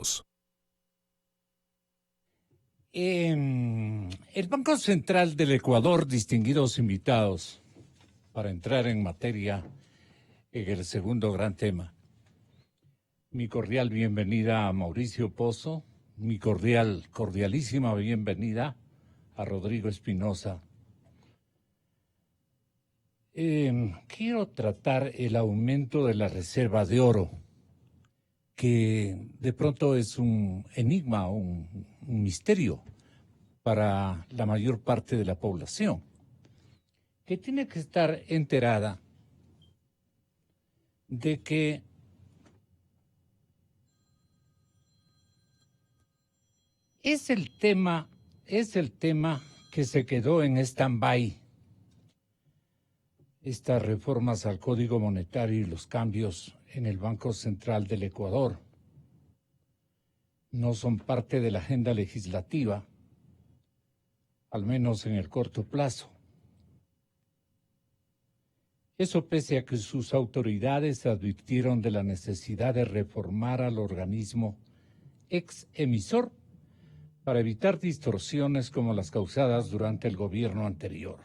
invitados. El Banco Central del Ecuador, distinguidos invitados, para entrar en materia en el segundo gran tema. Mi cordial bienvenida a Mauricio Pozo, mi cordialísima bienvenida a Rodrigo Espinosa. Quiero tratar el aumento de la reserva de oro, que de pronto es un enigma, un misterio para la mayor parte de la población, que tiene que estar enterada de que es el tema que se quedó en stand-by. Estas reformas al Código Monetario y los cambios en el Banco Central del Ecuador no son parte de la agenda legislativa, al menos en el corto plazo. Eso pese a que sus autoridades advirtieron de la necesidad de reformar al organismo ex emisor para evitar distorsiones como las causadas durante el gobierno anterior.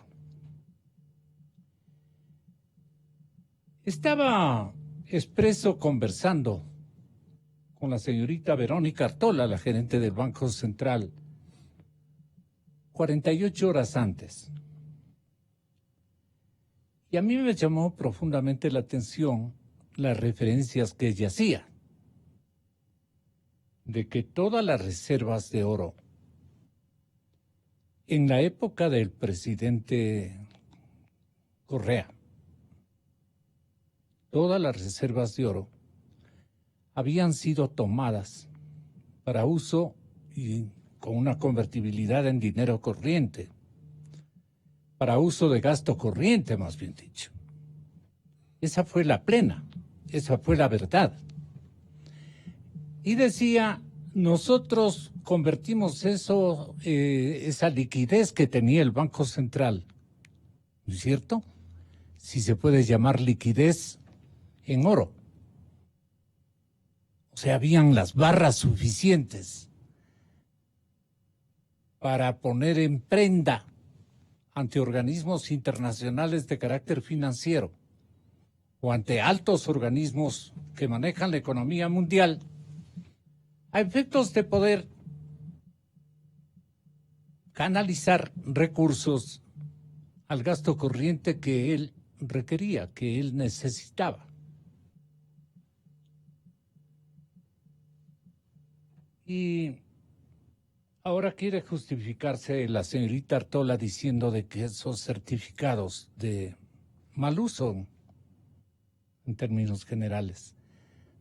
Estaba expreso conversando con la señorita Verónica Artola, la gerente del Banco Central, 48 horas antes. Y a mí me llamó profundamente la atención las referencias que ella hacía, de que todas las reservas de oro en la época del presidente Correa, todas las reservas de oro habían sido tomadas para uso y con una convertibilidad en dinero corriente, para uso de gasto corriente, más bien dicho. Esa fue la plena, esa fue la verdad. Y decía, nosotros convertimos eso, esa liquidez que tenía el Banco Central, ¿no es cierto? Si se puede llamar liquidez, en oro. O sea, habían las barras suficientes para poner en prenda ante organismos internacionales de carácter financiero o ante altos organismos que manejan la economía mundial, a efectos de poder canalizar recursos al gasto corriente que él requería, que él necesitaba. Y ahora quiere justificarse la señorita Artola diciendo de que esos certificados de mal uso, en términos generales,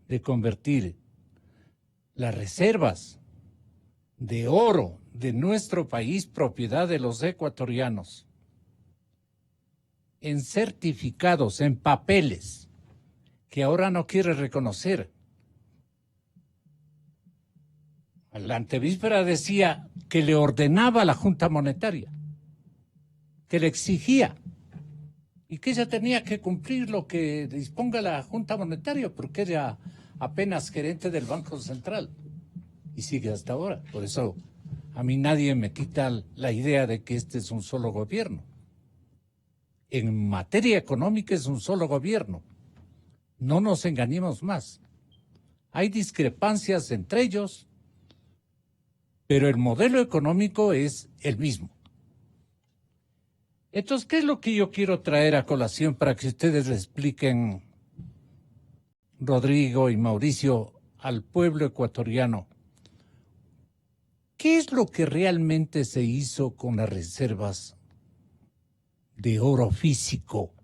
de convertir las reservas de oro de nuestro país, propiedad de los ecuatorianos, en certificados, en papeles, que ahora no quiere reconocer. La antevíspera decía que le ordenaba a la Junta Monetaria, que le exigía, y que ella tenía que cumplir lo que disponga la Junta Monetaria, porque era apenas gerente del Banco Central, y sigue hasta ahora. Por eso a mí nadie me quita la idea de que este es un solo gobierno. En materia económica es un solo gobierno. No nos engañemos más. Hay discrepancias entre ellos, pero el modelo económico es el mismo. Entonces, ¿qué es lo que yo quiero traer a colación para que ustedes le expliquen, Rodrigo y Mauricio, al pueblo ecuatoriano? ¿Qué es lo que realmente se hizo con las reservas de oro físico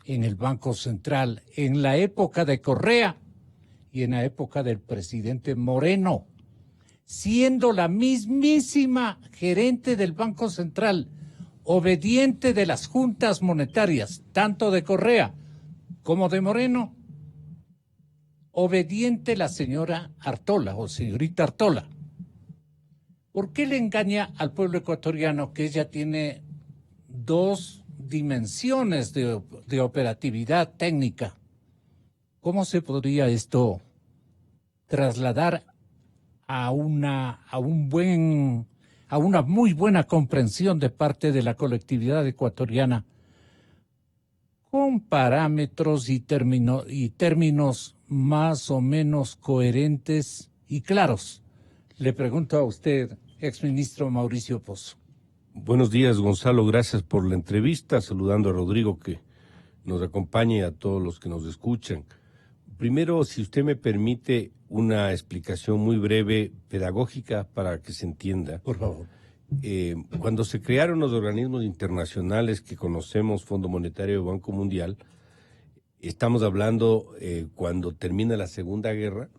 en el Banco Central en la época de Correa y en la época del presidente Moreno, siendo la mismísima gerente del Banco Central, obediente de las juntas monetarias, tanto de Correa como de Moreno, obediente la señora Artola o señorita Artola? ¿Por qué le engaña al pueblo ecuatoriano que ella tiene dos dimensiones de operatividad técnica? ¿Cómo se podría esto trasladar a una muy buena comprensión de parte de la colectividad ecuatoriana con parámetros y términos más o menos coherentes y claros. Le pregunto a usted, exministro Mauricio Pozo. Buenos días, Gonzalo. Gracias por la entrevista. Saludando a Rodrigo, que nos acompañe, a todos los que nos escuchan. Primero, si usted me permite, una explicación muy breve, pedagógica, para que se entienda. Por favor. Cuando se crearon los organismos internacionales que conocemos, Fondo Monetario y Banco Mundial, estamos hablando cuando termina la Segunda Guerra,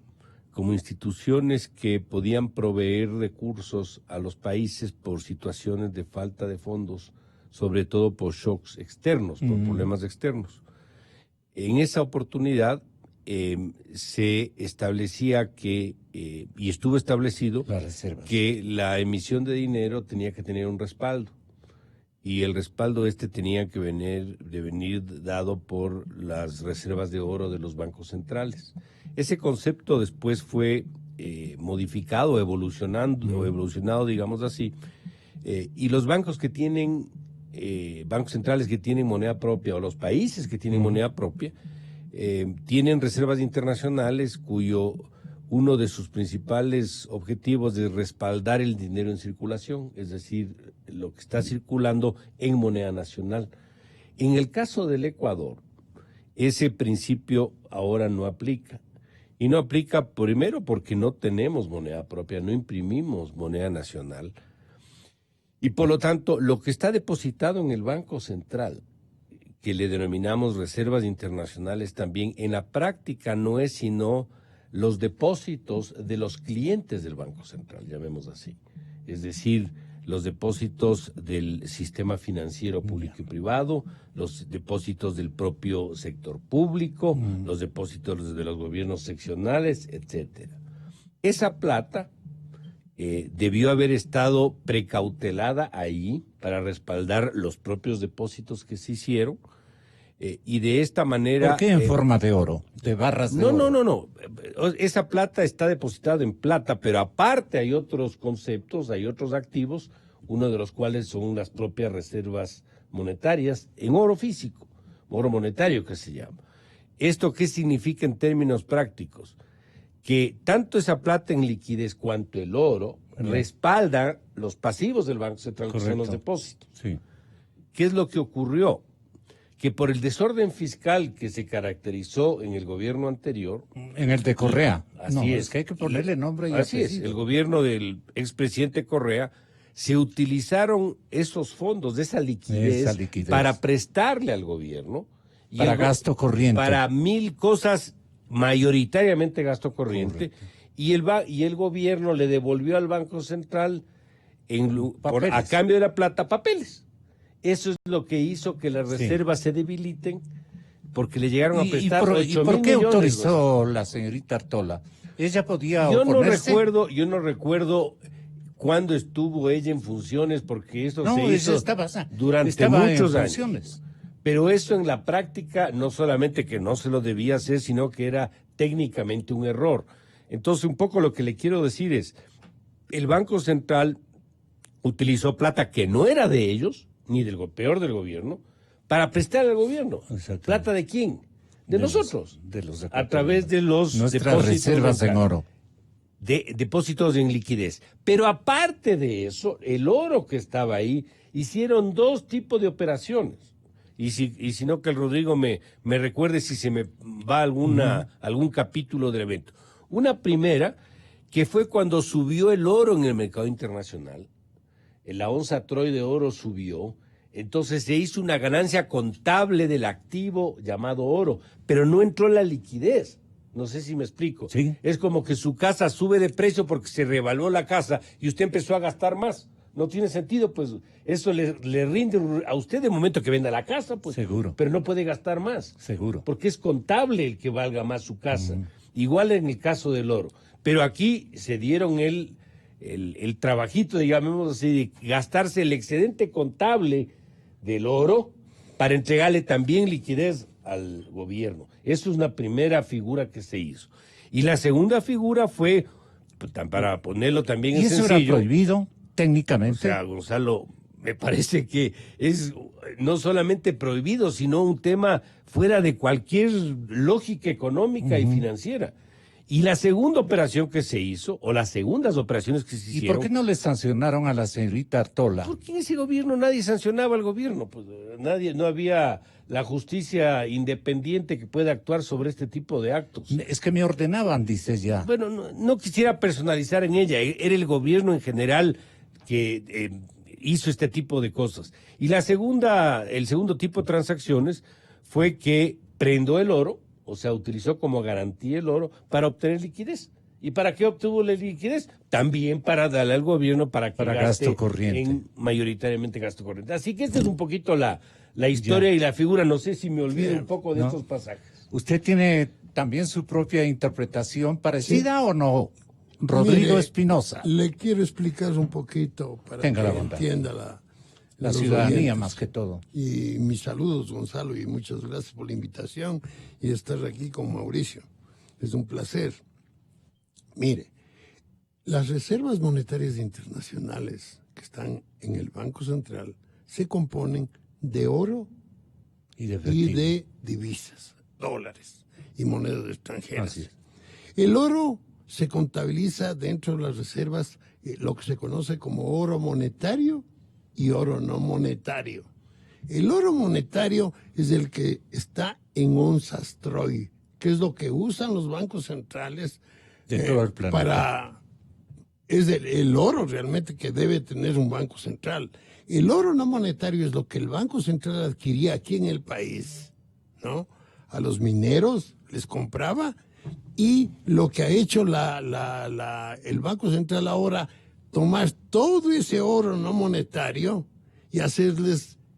como instituciones que podían proveer recursos a los países por situaciones de falta de fondos, sobre todo por shocks externos, por problemas externos. En esa oportunidad se establecía que, y estuvo establecido, que la emisión de dinero tenía que tener un respaldo, y el respaldo tenía que venir dado por las reservas de oro de los bancos centrales. Ese concepto después fue modificado, evolucionado, digamos así, y los bancos que tienen, bancos centrales que tienen moneda propia, o los países que tienen moneda propia, tienen reservas internacionales uno de sus principales objetivos es respaldar el dinero en circulación, es decir, lo que está circulando en moneda nacional. En el caso del Ecuador, ese principio ahora no aplica. Y no aplica primero porque no tenemos moneda propia, no imprimimos moneda nacional. Y por lo tanto, lo que está depositado en el Banco Central, que le denominamos reservas internacionales también, en la práctica no es sino los depósitos de los clientes del Banco Central, llamemos así. Es decir, los depósitos del sistema financiero público y privado, los depósitos del propio sector público, los depósitos de los gobiernos seccionales, etcétera. Esa plata debió haber estado precautelada ahí para respaldar los propios depósitos que se hicieron, y de esta manera... ¿Por qué en forma de oro? ¿De barras de oro? No. Esa plata está depositada en plata, pero aparte hay otros conceptos, hay otros activos, uno de los cuales son las propias reservas monetarias en oro físico, oro monetario que se llama. ¿Esto qué significa en términos prácticos? Que tanto esa plata en liquidez cuanto el oro respaldan los pasivos del Banco Central, que son los depósitos. Sí. ¿Qué es lo que ocurrió? Que por el desorden fiscal que se caracterizó en el gobierno anterior... En el de Correa. Así es. Es que hay que ponerle nombre y así apellido. es, el gobierno del expresidente Correa, se utilizaron esos fondos, de esa liquidez, para prestarle al gobierno. Para gasto corriente. Para 1000 cosas, mayoritariamente gasto corriente. Y el gobierno le devolvió al Banco Central, a cambio de la plata, papeles. Eso es lo que hizo que las reservas se debiliten, porque le llegaron a prestar 8 mil millones. ¿Y por qué autorizó la señorita Artola? Ella podía oponerse. Yo no recuerdo cuándo estuvo ella en funciones, porque eso se hizo durante muchos años. Pero eso en la práctica, no solamente que no se lo debía hacer, sino que era técnicamente un error. Entonces, un poco lo que le quiero decir es, el Banco Central utilizó plata que no era de ellos, ni del peor del gobierno, para prestar al gobierno. ¿Plata de quién? De nosotros. A través de los nuestras reservas en oro. De depósitos en liquidez. Pero aparte de eso, el oro que estaba ahí, hicieron 2 tipos de operaciones. Y si no, que el Rodrigo me recuerde si se me va algún capítulo del evento. Una primera, que fue cuando subió el oro en el mercado internacional. La onza Troy de oro subió, entonces se hizo una ganancia contable del activo llamado oro, pero no entró la liquidez. No sé si me explico. ¿Sí? Es como que su casa sube de precio porque se revaluó la casa y usted empezó a gastar más. No tiene sentido, pues eso le rinde a usted de momento que venda la casa, pues. Seguro. Pero no puede gastar más. Seguro. Porque es contable el que valga más su casa. Igual en el caso del oro. Pero aquí se dieron el trabajito, digamos así, de gastarse el excedente contable del oro para entregarle también liquidez al gobierno. Eso es una primera figura que se hizo. Y la segunda figura fue para ponerlo también ¿Y es eso sencillo. era prohibido técnicamente? O sea, Gonzalo, me parece que es no solamente prohibido, sino un tema fuera de cualquier lógica económica y financiera. Y la segunda operación que se hizo, o las segundas operaciones que se ¿Y hicieron... por qué no le sancionaron a la señorita Artola? Porque en ese gobierno nadie sancionaba al gobierno, pues nadie, no había la justicia independiente que pueda actuar sobre este tipo de actos. Es que me ordenaban, dices ya. Bueno, no quisiera personalizar en ella, era el gobierno en general que hizo este tipo de cosas. Y el segundo tipo de transacciones fue que prendó el oro, o sea, utilizó como garantía el oro para obtener liquidez. ¿Y para qué obtuvo la liquidez? También para darle al gobierno para gaste gasto corriente. mayoritariamente gasto corriente. Así que esta es un poquito la historia y la figura. No sé si me olvido un poco de estos pasajes. ¿Usted tiene también su propia interpretación parecida o no, Rodrigo Mire, Espinosa? Le quiero explicar un poquito para Tenga que la bondad. entienda La los ciudadanía oyentes. más que todo. Y mis saludos, Gonzalo, y muchas gracias por la invitación y estar aquí con Mauricio. Es un placer. Mire, las reservas monetarias internacionales que están en el Banco Central se componen de oro Y de y efectivo. de divisas, dólares y monedas extranjeras. Así es. El oro se contabiliza dentro de las reservas lo que se conoce como oro monetario y oro no monetario. El oro monetario es el que está en onzas troy, que es lo que usan los bancos centrales De todo el planeta. es el oro realmente que debe tener un banco central. El oro no monetario es lo que el Banco Central adquiría aquí en el país, ¿no? A los mineros les compraba y lo que ha hecho el Banco Central ahora, tomar todo ese oro no monetario y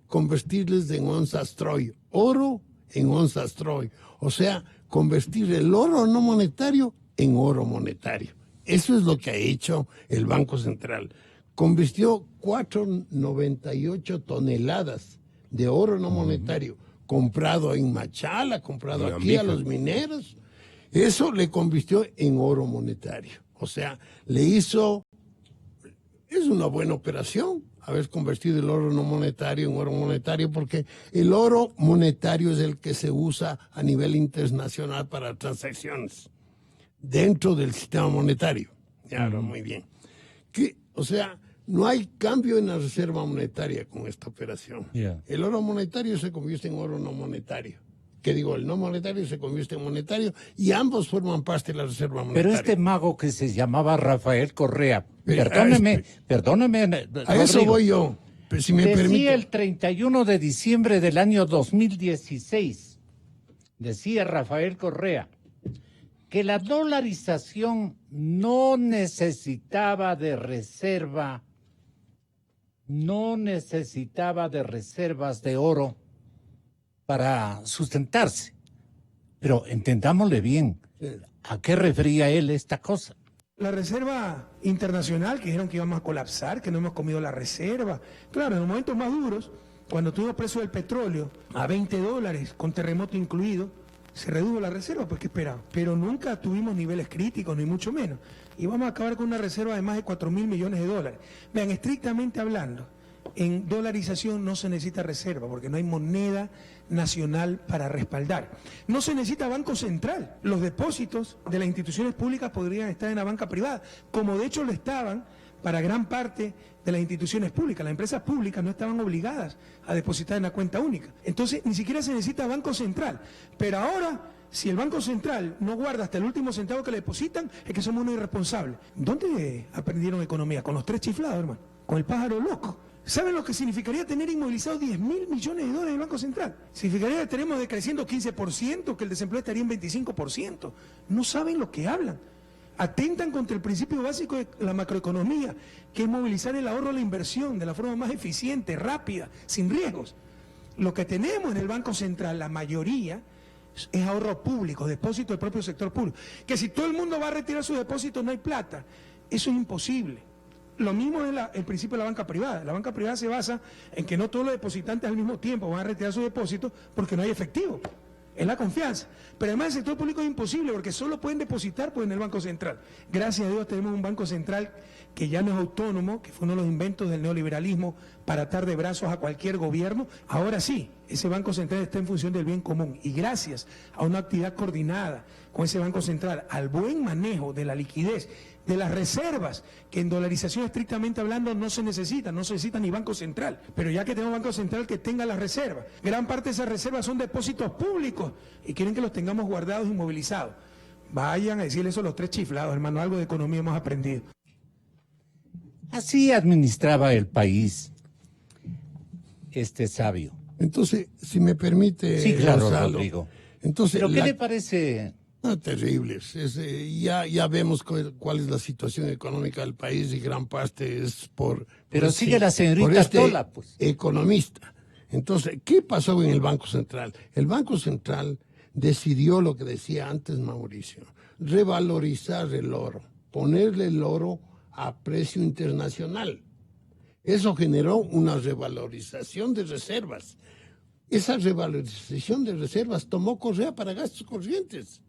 convertirles en onzas troy, oro en onzas troy, o sea, convertir el oro no monetario en oro monetario. Eso es lo que ha hecho el Banco Central. Convirtió 498 toneladas de oro no monetario, comprado en Machala, comprado aquí a los mineros. Eso le convirtió en oro monetario. O sea, es una buena operación haber convertido el oro no monetario en oro monetario, porque el oro monetario es el que se usa a nivel internacional para transacciones dentro del sistema monetario. Ya, muy bien. O sea, no hay cambio en la reserva monetaria con esta operación. Yeah. El oro monetario se convierte en oro no monetario. El no monetario se convierte en monetario y ambos forman parte de la reserva monetaria. Pero este mago que se llamaba Rafael Correa, Pero, perdóneme, a eso Rodrigo, voy yo, pero si me decía permite. el 31 de diciembre del año 2016, decía Rafael Correa, que la dolarización no necesitaba de reservas de oro para sustentarse. Pero entendámosle bien, ¿a qué refería él esta cosa? La reserva internacional, que dijeron que íbamos a colapsar, que no hemos comido la reserva. Claro, en los momentos más duros, cuando tuvimos precio del petróleo a $20, con terremoto incluido, se redujo la reserva, pues ¿qué esperaba? Pero nunca tuvimos niveles críticos, ni mucho menos. Y vamos a acabar con una reserva de más de 4.000 millones de dólares. Vean, estrictamente hablando, en dolarización no se necesita reserva, porque no hay moneda nacional para respaldar. No se necesita banco central. Los depósitos de las instituciones públicas podrían estar en la banca privada, como de hecho lo estaban para gran parte de las instituciones públicas. Las empresas públicas no estaban obligadas a depositar en la cuenta única. Entonces, ni siquiera se necesita banco central. Pero ahora, si el Banco Central no guarda hasta el último centavo que le depositan, es que somos unos irresponsables. ¿Dónde aprendieron economía? Con los 3 chiflados, hermano. Con el pájaro loco. ¿Saben lo que significaría tener inmovilizados 10.000 millones de dólares en el Banco Central? Significaría que tenemos decreciendo 15%, que el desempleo estaría en 25%. No saben lo que hablan. Atentan contra el principio básico de la macroeconomía, que es movilizar el ahorro a la inversión de la forma más eficiente, rápida, sin riesgos. Lo que tenemos en el Banco Central, la mayoría, es ahorro público, depósito del propio sector público. Que si todo el mundo va a retirar sus depósitos no hay plata. Eso es imposible. Lo mismo es el principio de la banca privada. La banca privada se basa en que no todos los depositantes al mismo tiempo van a retirar sus depósitos porque no hay efectivo. es la confianza. Pero además el sector público es imposible porque solo pueden depositar pues, en el Banco Central. Gracias a Dios tenemos un Banco Central que ya no es autónomo, que fue uno de los inventos del neoliberalismo para atar de brazos a cualquier gobierno. Ahora sí, ese Banco Central está en función del bien común y gracias a una actividad coordinada con ese Banco Central, al buen manejo de la liquidez, de las reservas, que en dolarización estrictamente hablando no se necesita ni Banco Central, pero ya que tenemos Banco Central que tenga las reservas, gran parte de esas reservas son depósitos públicos y quieren que los tengamos guardados y movilizados. Vayan a decirle eso a los tres chiflados, hermano, algo de economía hemos aprendido. Así administraba el país este sabio. Entonces, si me permite, Sí, claro, Gonzalo, Rodrigo. entonces, ¿Pero qué le parece? terribles. Ya vemos cuál es la situación económica del país y gran parte es por... Pero por sigue la por señorita Tola, pues. economista. Entonces, ¿qué pasó en el Banco Central? El Banco Central decidió lo que decía antes Mauricio, revalorizar el oro, ponerle el oro a precio internacional. Eso generó una revalorización de reservas. Esa revalorización de reservas tomó Correa para gastos corrientes.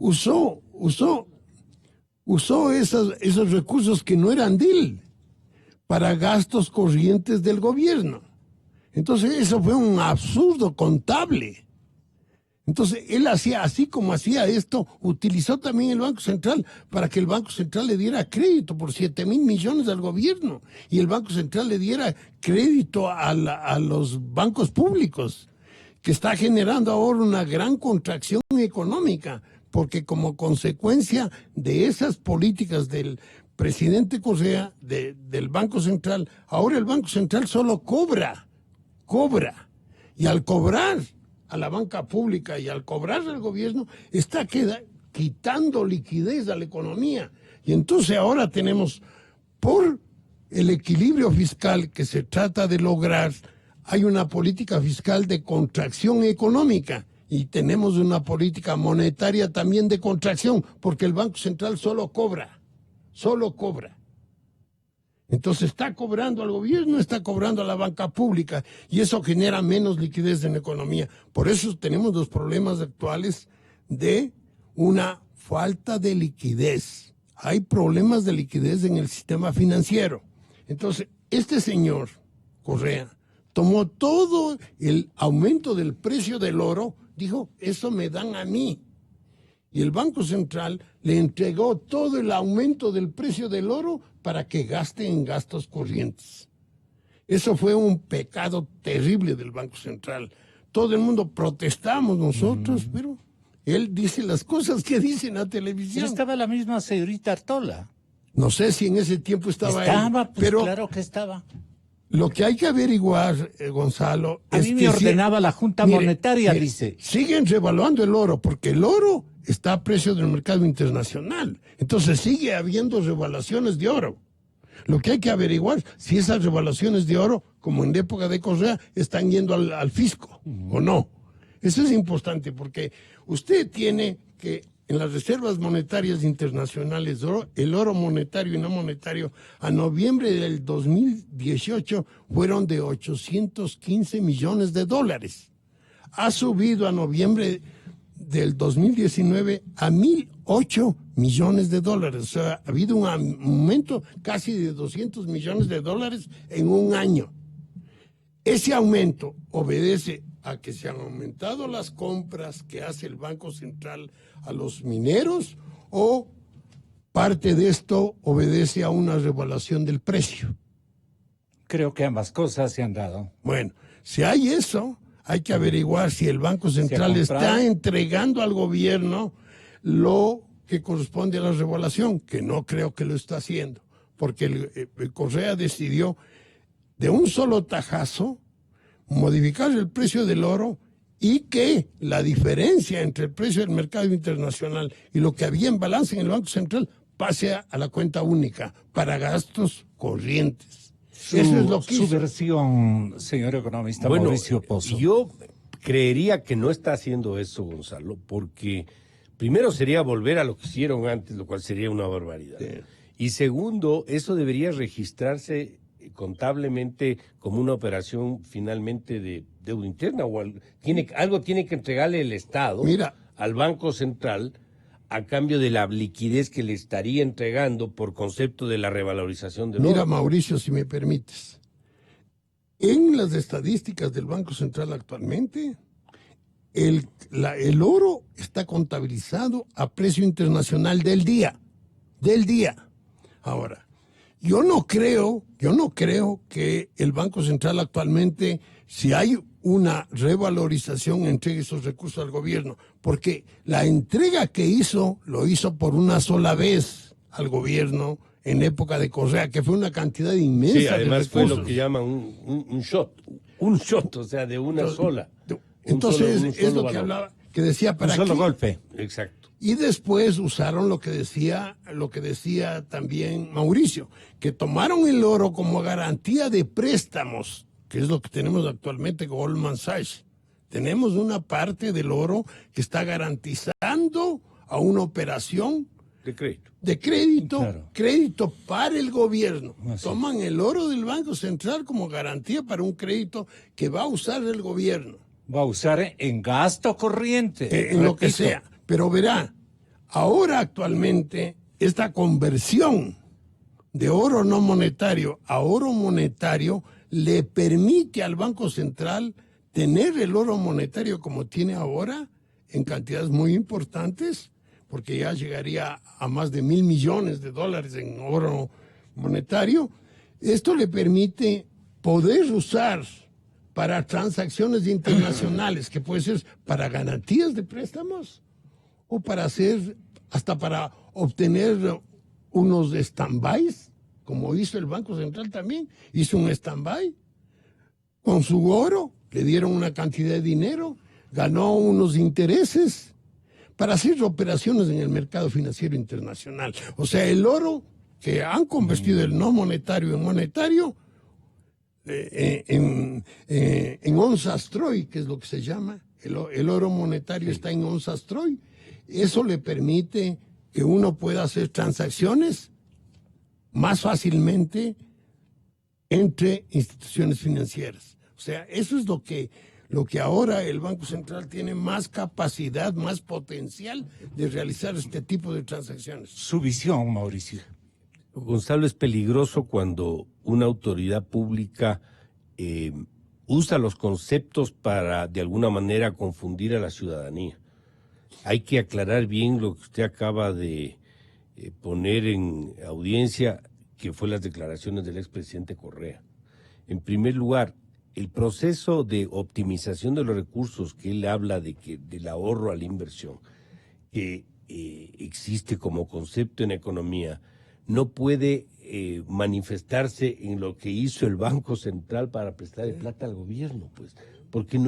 Usó esos recursos que no eran de él para gastos corrientes del gobierno. Entonces eso fue un absurdo contable. Entonces él hacía, así como hacía esto, utilizó también el Banco Central para que el Banco Central le diera crédito por 7,000 millones al gobierno y el Banco Central le diera crédito a los bancos públicos, que está generando ahora una gran contracción económica, porque como consecuencia de esas políticas del presidente Correa, del Banco Central, ahora el Banco Central solo cobra, y al cobrar a la banca pública y al cobrar al gobierno, está quitando liquidez a la economía. Y entonces ahora tenemos, por el equilibrio fiscal que se trata de lograr, hay una política fiscal de contracción económica y tenemos una política monetaria también de contracción, porque el Banco Central solo cobra. Entonces está cobrando al gobierno, está cobrando a la banca pública y eso genera menos liquidez en la economía. Por eso tenemos los problemas actuales de una falta de liquidez. Hay problemas de liquidez en el sistema financiero. Entonces, este señor, Correa, tomó todo el aumento del precio del oro, dijo, eso me dan a mí. Y el Banco Central le entregó todo el aumento del precio del oro para que gaste en gastos corrientes. Eso fue un pecado terrible del Banco Central. Todo el mundo protestamos nosotros, pero él dice las cosas que dice en la televisión. Ya estaba la misma señorita Artola. No sé si en ese tiempo estaba él, Pues pero claro que estaba. lo que hay que averiguar, Gonzalo, A es mí me que ordenaba la Junta Monetaria, dice. siguen revaluando el oro, porque el oro está a precio del mercado internacional. Entonces sigue habiendo revaluaciones de oro. Lo que hay que averiguar si esas revaluaciones de oro, como en la época de Correa, están yendo al fisco o no. Eso es importante porque usted tiene que en las reservas monetarias internacionales, el oro monetario y no monetario, a noviembre del 2018 fueron de 815 millones de dólares. Ha subido a noviembre del 2019 a 1.008 millones de dólares. O sea, ha habido un aumento casi de 200 millones de dólares en un año. Ese aumento obedece a que se han aumentado las compras que hace el Banco Central a los mineros o parte de esto obedece a una revaluación del precio. Creo que ambas cosas se han dado. Bueno, si hay eso, hay que averiguar si el Banco Central está entregando al gobierno lo que corresponde a la revaluación, que no creo que lo está haciendo, porque el Correa decidió de un solo tajazo modificar el precio del oro y que la diferencia entre el precio del mercado internacional y lo que había en balance en el Banco Central pase a la cuenta única para gastos corrientes. Eso es lo que su hizo. versión, señor economista Mauricio Pozo. Yo creería que no está haciendo eso, Gonzalo, porque primero sería volver a lo que hicieron antes, lo cual sería una barbaridad. Sí. Y segundo, eso debería registrarse contablemente como una operación finalmente de deuda interna o algo tiene que entregarle el Estado al Banco Central a cambio de la liquidez que le estaría entregando por concepto de la revalorización del oro. Mira, Mauricio, si me permites, en las estadísticas del Banco Central actualmente, el oro está contabilizado a precio internacional del día. Ahora, yo no creo que el Banco Central actualmente, si hay una revalorización, entregue esos recursos al gobierno, porque la entrega que hizo, lo hizo por una sola vez al gobierno en época de Correa, que fue una cantidad inmensa sí, además de recursos. fue lo que llaman un shot, o sea, de una sola. Entonces, un es solo lo que valor. hablaba, que decía para Un solo qué. golpe. Exacto. Y después usaron lo que decía también Mauricio, que tomaron el oro como garantía de préstamos, que es lo que tenemos actualmente con Goldman Sachs. Tenemos una parte del oro que está garantizando a una operación de crédito. Claro. Crédito para el gobierno. Así Toman el oro del Banco Central como garantía para un crédito que va a usar el gobierno. Va a usar en gasto corriente. En lo que repito. sea. Pero verá, ahora actualmente esta conversión de oro no monetario a oro monetario le permite al Banco Central tener el oro monetario como tiene ahora en cantidades muy importantes, porque ya llegaría a más de $1,000 millones en oro monetario. Esto le permite poder usar para transacciones internacionales, que puede ser para garantías de préstamos o para hacer, hasta para obtener unos stand-bys, como hizo el Banco Central también. Hizo un stand-by con su oro, le dieron una cantidad de dinero, ganó unos intereses para hacer operaciones en el mercado financiero internacional. O sea, el oro que han convertido el no monetario en monetario, en onzas Troy, que es lo que se llama, el oro monetario está en onzas Troy. Eso le permite que uno pueda hacer transacciones más fácilmente entre instituciones financieras. O sea, eso es lo que ahora el Banco Central tiene más capacidad, más potencial de realizar este tipo de transacciones. Su visión, Mauricio. Gonzalo, es peligroso cuando una autoridad pública usa los conceptos para, de alguna manera, confundir a la ciudadanía. Hay que aclarar bien lo que usted acaba de poner en audiencia, que fue las declaraciones del expresidente Correa. En primer lugar, el proceso de optimización de los recursos que él habla del ahorro a la inversión, que existe como concepto en economía, no puede manifestarse en lo que hizo el Banco Central para prestarle plata al gobierno, pues, porque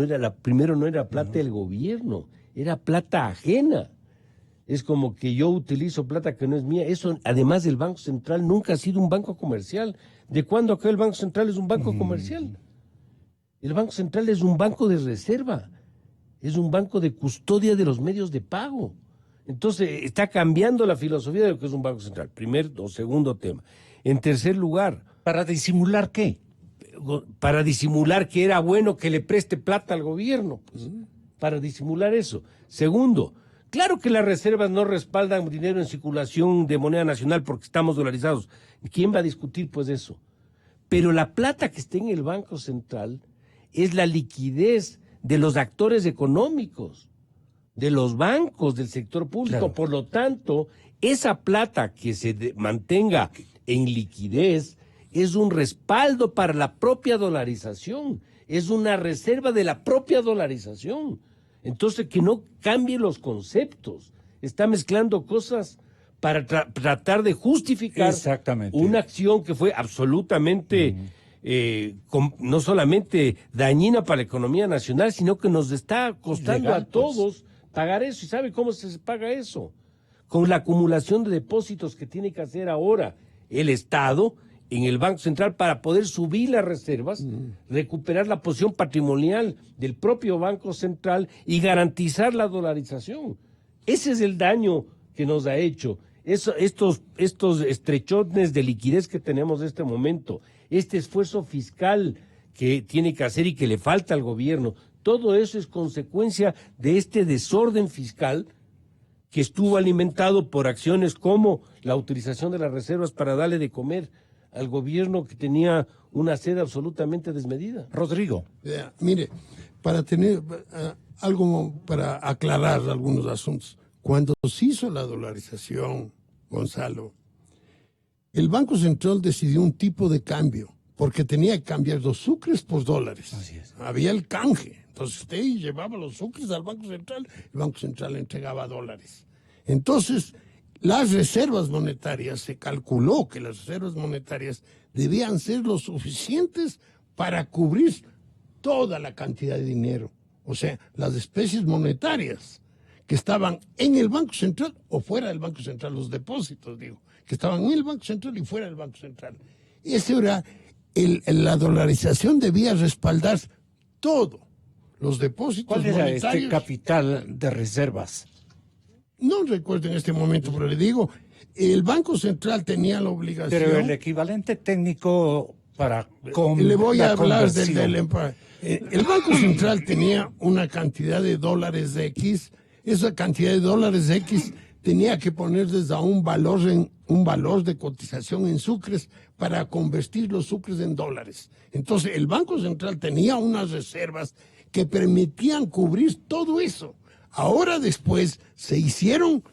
primero no era plata del gobierno, era plata ajena. Es como que yo utilizo plata que no es mía. Eso, además del Banco Central, nunca ha sido un banco comercial. ¿De cuándo acá el Banco Central es un banco comercial? El Banco Central es un banco de reserva, es un banco de custodia de los medios de pago. Entonces, está cambiando la filosofía de lo que es un Banco Central. Primer o segundo tema. En tercer lugar, ¿Para disimular qué? para disimular que era bueno que le preste plata al gobierno, pues, para disimular eso. Segundo, claro que las reservas no respaldan dinero en circulación de moneda nacional porque estamos dolarizados. ¿Quién va a discutir pues eso? Pero la plata que está en el Banco Central es la liquidez de los actores económicos, de los bancos, del sector público. Claro. Por lo tanto, esa plata que se mantenga en liquidez es un respaldo para la propia dolarización, es una reserva de la propia dolarización. Entonces, que no cambie los conceptos. Está mezclando cosas para tratar de justificar Exactamente. una acción que fue absolutamente, no solamente dañina para la economía nacional, sino que nos está costando Legal, a todos pagar eso. ¿Y sabe cómo se paga eso? Con la acumulación de depósitos que tiene que hacer ahora el Estado en el Banco Central para poder subir las reservas, recuperar la posición patrimonial del propio Banco Central y garantizar la dolarización. Ese es el daño que nos ha hecho. Estos estrechones de liquidez que tenemos en este momento, este esfuerzo fiscal que tiene que hacer y que le falta al gobierno. Todo eso es consecuencia de este desorden fiscal que estuvo alimentado por acciones como la utilización de las reservas para darle de comer al gobierno que tenía una sed absolutamente desmedida. Rodrigo. Mire, para tener algo, para aclarar algunos asuntos, cuando se hizo la dolarización, Gonzalo, el Banco Central decidió un tipo de cambio, porque tenía que cambiar los sucres por dólares. Así es. Había el canje. Entonces usted llevaba los sucres al Banco Central, el Banco Central le entregaba dólares. Entonces, las reservas monetarias, se calculó que las reservas monetarias debían ser lo suficientes para cubrir toda la cantidad de dinero. O sea, las especies monetarias que estaban en el Banco Central o fuera del Banco Central, los depósitos, digo, que estaban en el Banco Central y fuera del Banco Central. Ese era, la dolarización debía respaldar todo, los depósitos ¿Cuál era monetarios. este capital de reservas? No recuerdo en este momento, pero le digo, el Banco Central tenía la obligación. Pero el equivalente técnico para Le voy la a hablar conversión. el Banco Central tenía una cantidad de dólares X. Esa cantidad de dólares X tenía que ponerles a un valor de cotización en sucres para convertir los sucres en dólares. Entonces, el Banco Central tenía unas reservas que permitían cubrir todo eso. Ahora después se hicieron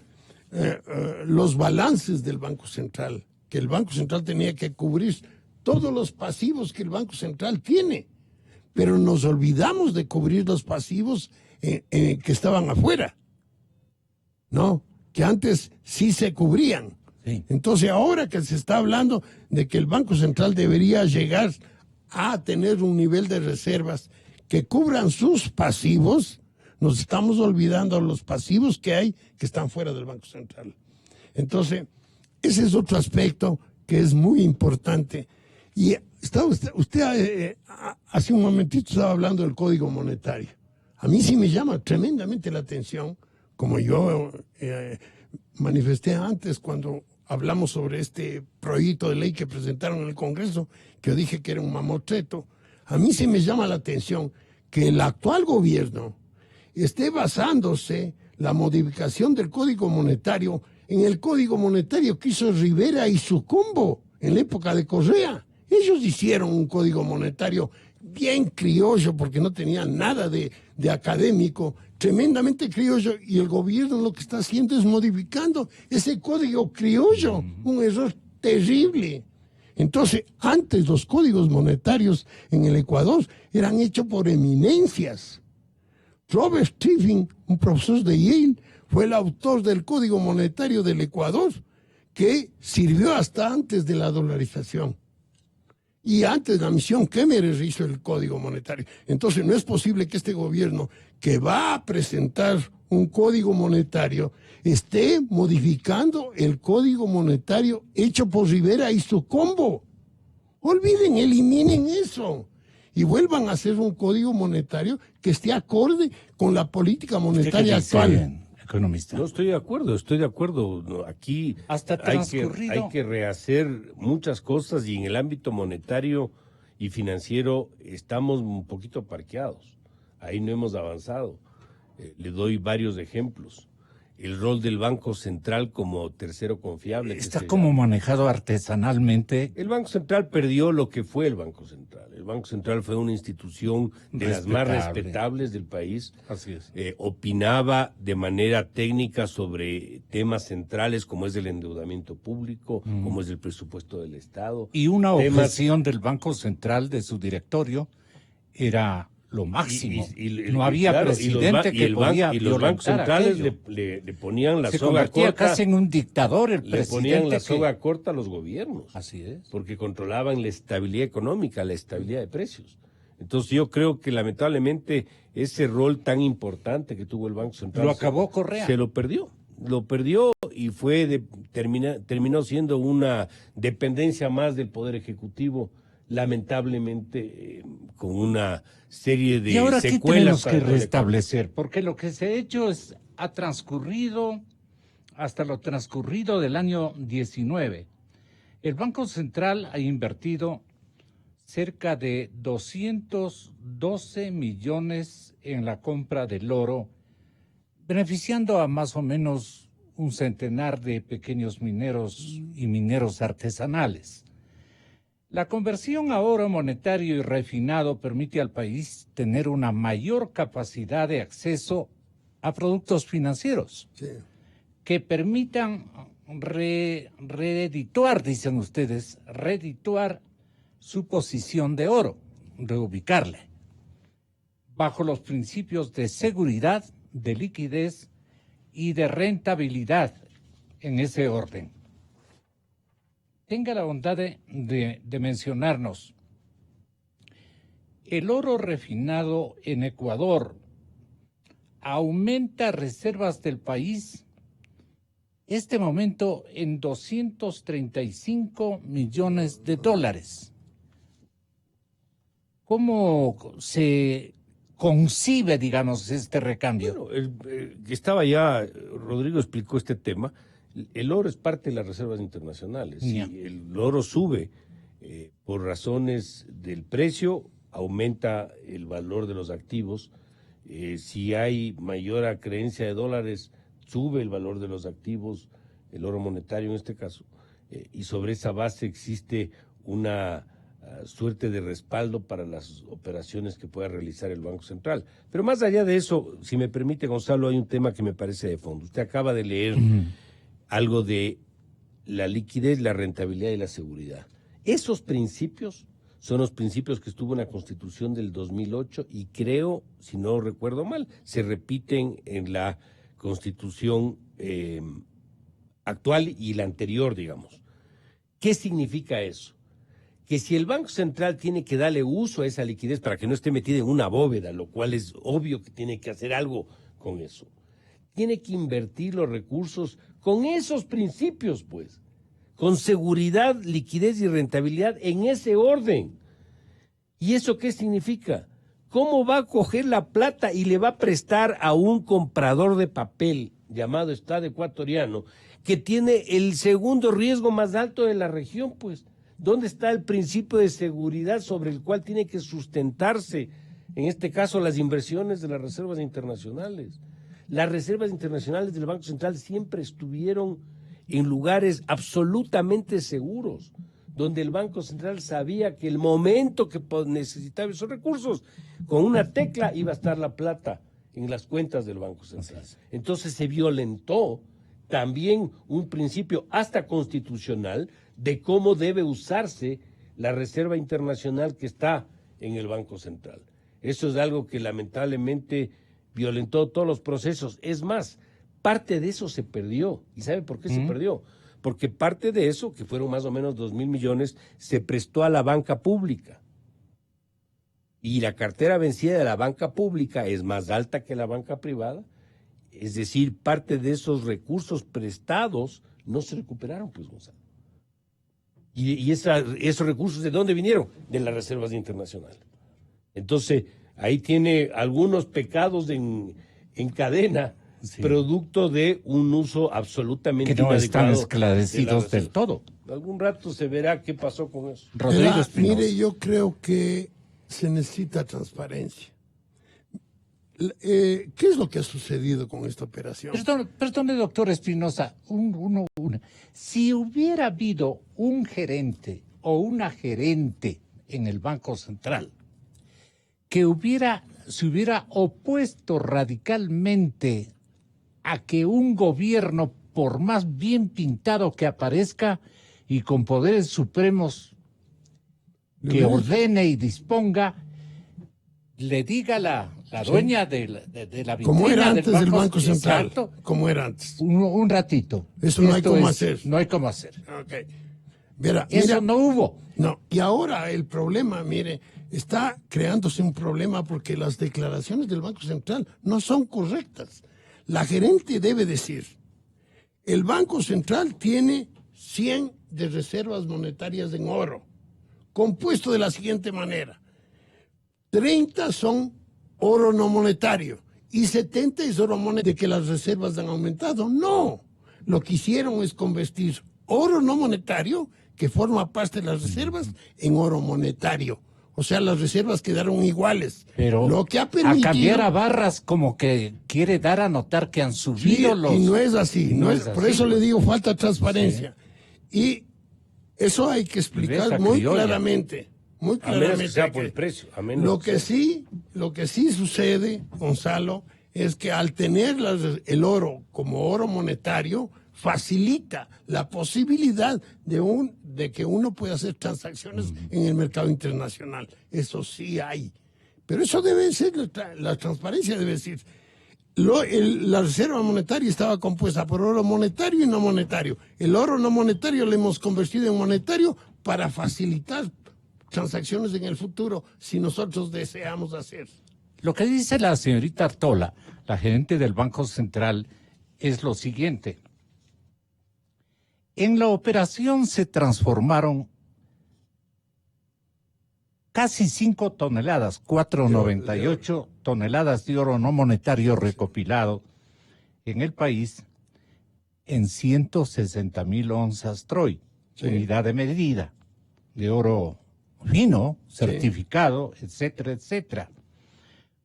los balances del Banco Central, que el Banco Central tenía que cubrir todos los pasivos que el Banco Central tiene, pero nos olvidamos de cubrir los pasivos que estaban afuera, ¿no? Que antes sí se cubrían. Sí. Entonces ahora que se está hablando de que el Banco Central debería llegar a tener un nivel de reservas que cubran sus pasivos, nos estamos olvidando de los pasivos que hay que están fuera del Banco Central. Entonces, ese es otro aspecto que es muy importante. Y usted hace un momentito estaba hablando del Código Monetario. A mí sí me llama tremendamente la atención, como yo manifesté antes cuando hablamos sobre este proyecto de ley que presentaron en el Congreso, que yo dije que era un mamotreto. A mí sí me llama la atención que el actual gobierno esté basándose la modificación del Código Monetario en el Código Monetario que hizo Rivera y Sucumbo en la época de Correa. Ellos hicieron un Código Monetario bien criollo, porque no tenían nada de académico, tremendamente criollo, y el gobierno lo que está haciendo es modificando ese código criollo, un error terrible. Entonces, antes los códigos monetarios en el Ecuador eran hechos por eminencias. Robert Triffin, un profesor de Yale, fue el autor del Código Monetario del Ecuador, que sirvió hasta antes de la dolarización. Y antes la misión Kemmerer hizo el Código Monetario. Entonces no es posible que este gobierno, que va a presentar un Código Monetario, esté modificando el Código Monetario hecho por Rivera y Sucumbo. Olviden, eliminen eso. Y vuelvan a hacer un Código Monetario que esté acorde con la política monetaria actual. Economista. No estoy de acuerdo. No, aquí Hasta hay que rehacer muchas cosas y en el ámbito monetario y financiero estamos un poquito parqueados. Ahí no hemos avanzado. Le doy varios ejemplos. El rol del Banco Central como tercero confiable. Está como manejado artesanalmente. El Banco Central perdió lo que fue el Banco Central. El Banco Central fue una institución de las más respetables del país. Así es. Opinaba de manera técnica sobre temas centrales como es el endeudamiento público, como es el presupuesto del Estado. Y una objeción del Banco Central, de su directorio, era lo máximo. No había presidente que podía y los bancos centrales aquello. le ponían la Se soga convertía corta. casi en un dictador el Le presidente. ponían la soga corta a los gobiernos. Así es. Porque controlaban la estabilidad económica, la estabilidad de precios. Entonces yo creo que lamentablemente ese rol tan importante que tuvo el Banco Central Lo acabó Correa. Se lo perdió y terminó siendo una dependencia más del Poder Ejecutivo, lamentablemente con una serie de y ahora ¿qué secuelas tenemos que restablecer? Porque lo que se ha hecho ha transcurrido hasta lo transcurrido del año 19. El Banco Central ha invertido cerca de 212 millones en la compra del oro, beneficiando a más o menos un centenar de pequeños mineros y mineros artesanales. La conversión a oro monetario y refinado permite al país tener una mayor capacidad de acceso a productos financieros que permitan reedituar, dicen ustedes, reedituar su posición de oro, reubicarle, bajo los principios de seguridad, de liquidez y de rentabilidad en ese orden. Tenga la bondad de mencionarnos, el oro refinado en Ecuador aumenta reservas del país este momento en 235 millones de dólares. ¿Cómo se concibe, digamos, este recambio? Bueno, estaba ya, Rodrigo explicó este tema. El oro es parte de las reservas internacionales. Yeah. Y el oro sube por razones del precio, aumenta el valor de los activos. Si hay mayor creencia de dólares, sube el valor de los activos, el oro monetario en este caso. Y sobre esa base existe una suerte de respaldo para las operaciones que pueda realizar el Banco Central. Pero más allá de eso, si me permite, Gonzalo, hay un tema que me parece de fondo. Usted acaba de leer algo de la liquidez, la rentabilidad y la seguridad. Esos principios son los principios que estuvo en la Constitución del 2008 y creo, si no recuerdo mal, se repiten en la Constitución actual y la anterior, digamos. ¿Qué significa eso? Que si el Banco Central tiene que darle uso a esa liquidez para que no esté metida en una bóveda, lo cual es obvio que tiene que hacer algo con eso, tiene que invertir los recursos con esos principios, pues, con seguridad, liquidez y rentabilidad en ese orden. ¿Y eso qué significa? ¿Cómo va a coger la plata y le va a prestar a un comprador de papel llamado Estado ecuatoriano que tiene el segundo riesgo más alto de la región, pues? ¿Dónde está el principio de seguridad sobre el cual tiene que sustentarse, en este caso, las inversiones de las reservas internacionales? Las reservas internacionales del Banco Central siempre estuvieron en lugares absolutamente seguros, donde el Banco Central sabía que el momento que necesitaba esos recursos, con una tecla iba a estar la plata en las cuentas del Banco Central. Entonces se violentó también un principio hasta constitucional de cómo debe usarse la reserva internacional que está en el Banco Central. Eso es algo que lamentablemente violentó todos los procesos. Es más, parte de eso se perdió. ¿Y sabe por qué se perdió? Porque parte de eso, que fueron más o menos 2.000 millones, se prestó a la banca pública. Y la cartera vencida de la banca pública es más alta que la banca privada. Es decir, parte de esos recursos prestados no se recuperaron, pues, Gonzalo. Y esos recursos, ¿de dónde vinieron? De las reservas internacionales. Entonces, ahí tiene algunos pecados en cadena, sí, producto de un uso absolutamente que no están inadecuado esclarecidos del todo. Algún rato se verá qué pasó con eso. Rodrigo Espinosa. Mire, yo creo que se necesita transparencia. ¿Qué es lo que ha sucedido con esta operación? Perdone, doctor Espinosa, si hubiera habido un gerente o una gerente en el Banco Central que se hubiera opuesto radicalmente a que un gobierno, por más bien pintado que aparezca y con poderes supremos que ordene y disponga, le diga la dueña de la vitrina como era antes del Banco Central. Exacto, como era antes. un ratito. Eso no hay cómo hacer. No hay cómo hacer. Okay. Eso no hubo. No. Y ahora el problema, mire, está creándose un problema porque las declaraciones del Banco Central no son correctas. La gerente debe decir, el Banco Central tiene 100 de reservas monetarias en oro, compuesto de la siguiente manera. 30 son oro no monetario y 70 es oro monetario. ¿De que las reservas han aumentado? No. Lo que hicieron es convertir oro no monetario, que forma parte de las reservas en oro monetario. O sea, las reservas quedaron iguales. Pero lo que ha a permitido, cambiar a barras como que quiere dar a notar que han subido sí, los... y no es así. no es Por así, eso le pues. digo, falta transparencia. Y eso hay que explicar Esa muy criolla. claramente. Muy A menos que claramente. sea por el precio. A menos Lo que sí sucede, Gonzalo, es que al tener el oro como oro monetario, facilita la posibilidad de que uno pueda hacer transacciones en el mercado internacional. Eso sí hay. Pero eso debe ser, la transparencia debe decir. La reserva monetaria estaba compuesta por oro monetario y no monetario. El oro no monetario lo hemos convertido en monetario para facilitar transacciones en el futuro si nosotros deseamos hacer. Lo que dice la señorita Artola, la gerente del Banco Central, es lo siguiente. En la operación se transformaron casi 5 toneladas, 4,98 toneladas de oro no monetario recopilado en el país en 160,000 onzas troy, unidad de medida de oro fino, certificado, etcétera, etcétera.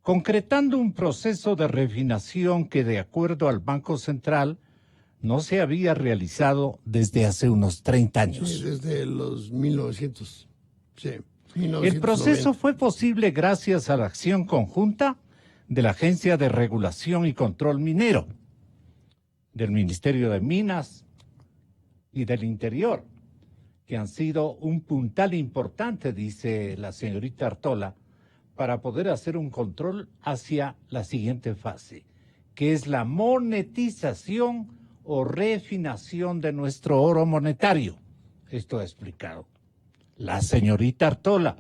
Concretando un proceso de refinación que, de acuerdo al Banco Central, no se había realizado desde hace unos 30 años. Sí, desde los 1900. Sí, El 1990. proceso fue posible gracias a la acción conjunta de la Agencia de Regulación y Control Minero, del Ministerio de Minas y del Interior, que han sido un puntal importante, dice la señorita Artola, para poder hacer un control hacia la siguiente fase, que es la monetización o refinación de nuestro oro monetario. Esto ha explicado la señorita Artola.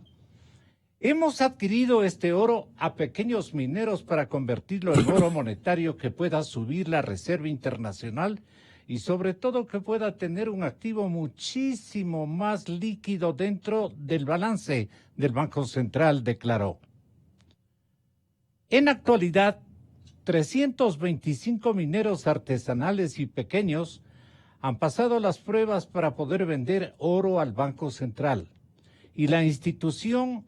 Hemos adquirido este oro a pequeños mineros para convertirlo en oro monetario que pueda subir la reserva internacional y sobre todo que pueda tener un activo muchísimo más líquido dentro del balance del Banco Central, declaró. En actualidad, 325 mineros artesanales y pequeños han pasado las pruebas para poder vender oro al Banco Central y la institución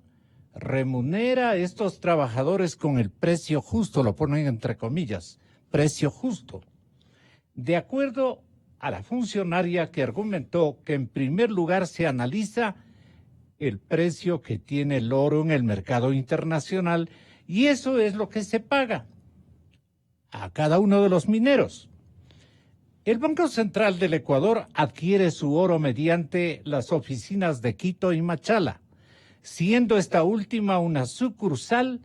remunera a estos trabajadores con el precio justo, lo ponen entre comillas, precio justo. De acuerdo a la funcionaria que argumentó que en primer lugar se analiza el precio que tiene el oro en el mercado internacional y eso es lo que se paga a cada uno de los mineros. El Banco Central del Ecuador adquiere su oro mediante las oficinas de Quito y Machala, siendo esta última una sucursal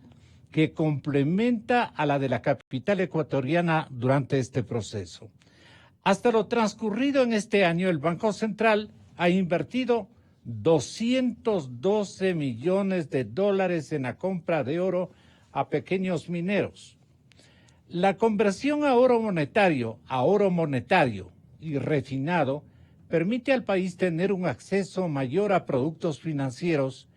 que complementa a la de la capital ecuatoriana durante este proceso. Hasta lo transcurrido en este año, el Banco Central ha invertido 212 millones de dólares en la compra de oro a pequeños mineros. La conversión a oro monetario y refinado permite al país tener un acceso mayor a productos financieros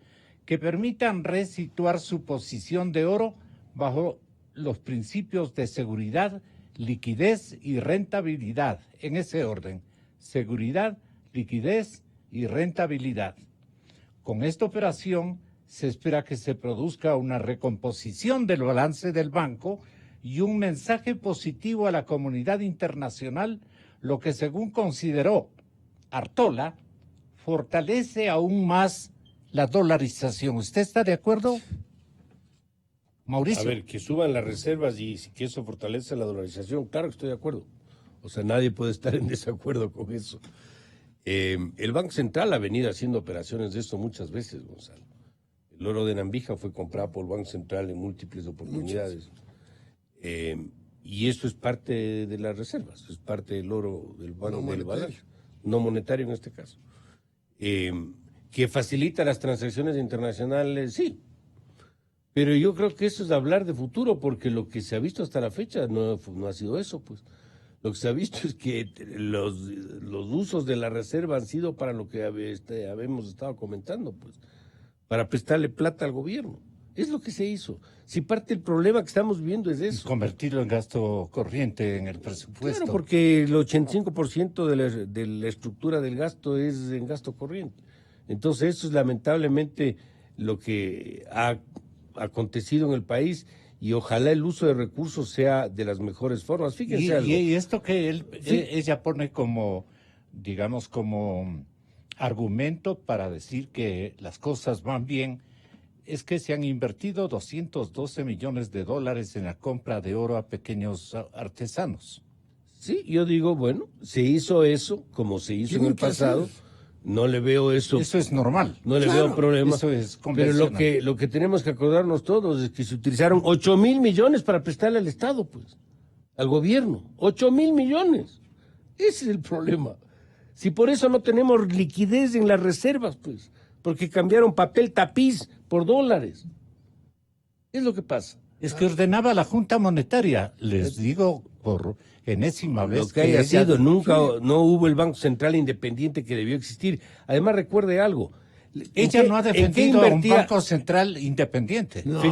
que permitan resituar su posición de oro bajo los principios de seguridad, liquidez y rentabilidad. En ese orden, seguridad, liquidez y rentabilidad. Con esta operación se espera que se produzca una recomposición del balance del banco y un mensaje positivo a la comunidad internacional, lo que, según consideró Artola, fortalece aún más la dolarización. ¿Usted está de acuerdo, Mauricio? A ver, que suban las reservas y que eso fortalece la dolarización, claro que estoy de acuerdo. O sea, nadie puede estar en desacuerdo con eso. El Banco Central ha venido haciendo operaciones de esto muchas veces, Gonzalo. El oro de Nambija fue comprado por el Banco Central en múltiples oportunidades. Y eso es parte de las reservas, es parte del oro del Banco del balance, no monetario en este caso. Que facilita las transacciones internacionales, sí. Pero yo creo que eso es hablar de futuro, porque lo que se ha visto hasta la fecha no ha sido eso, pues. Lo que se ha visto es que los usos de la reserva han sido para lo que habíamos estado comentando, pues, para prestarle plata al gobierno. Es lo que se hizo. Si parte del problema que estamos viviendo es eso. Convertirlo en gasto corriente en el presupuesto. Claro, porque el 85% de la estructura del gasto es en gasto corriente. Entonces, eso es lamentablemente lo que ha acontecido en el país y ojalá el uso de recursos sea de las mejores formas. Fíjense algo. Y esto que ella pone como, digamos, como argumento para decir que las cosas van bien, es que se han invertido 212 millones de dólares en la compra de oro a pequeños artesanos. Sí, yo digo, bueno, se hizo eso como se hizo en Tienen el que pasado. hacer. No le veo eso. Eso es normal. No le Claro, veo problema. eso es pero convencional. lo que tenemos que acordarnos todos es que se utilizaron 8,000 millones para prestarle al Estado, pues, al gobierno. 8,000 millones. Ese es el problema. Si por eso no tenemos liquidez en las reservas, pues, porque cambiaron papel tapiz por dólares. Es lo que pasa. Es que ordenaba la Junta Monetaria. Les digo por enésima vez Lo que haya ella- sido, no hubo el Banco Central independiente que debió existir. Además, recuerde algo. Ella no ha defendido a un invertía? Banco Central independiente. No.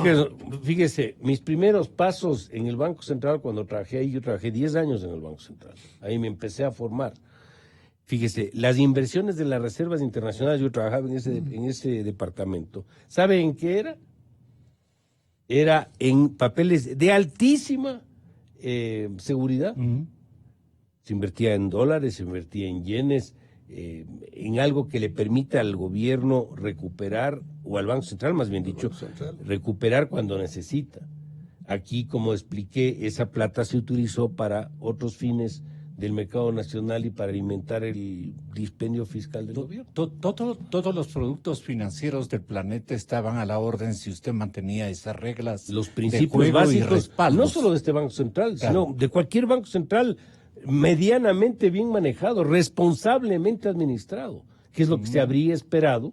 Fíjese, mis primeros pasos en el Banco Central, cuando trabajé ahí, yo trabajé 10 años en el Banco Central. Ahí me empecé a formar. Fíjese, las inversiones de las reservas internacionales, yo trabajaba en ese departamento. ¿Sabe en qué era? Era en papeles de altísima seguridad. Ujú. Se invertía en dólares, se invertía en yenes, en algo que le permita al gobierno recuperar, o al Banco Central más bien dicho, recuperar cuando necesita. Aquí, como expliqué, esa plata se utilizó para otros fines del mercado nacional y para alimentar el dispendio fiscal del gobierno. Todos los productos financieros del planeta estaban a la orden si usted mantenía esas reglas. Los de principios juego y básicos, respaldos. no solo de este Banco Central, Claro. sino de cualquier Banco Central medianamente bien manejado, responsablemente administrado, que es lo que se habría esperado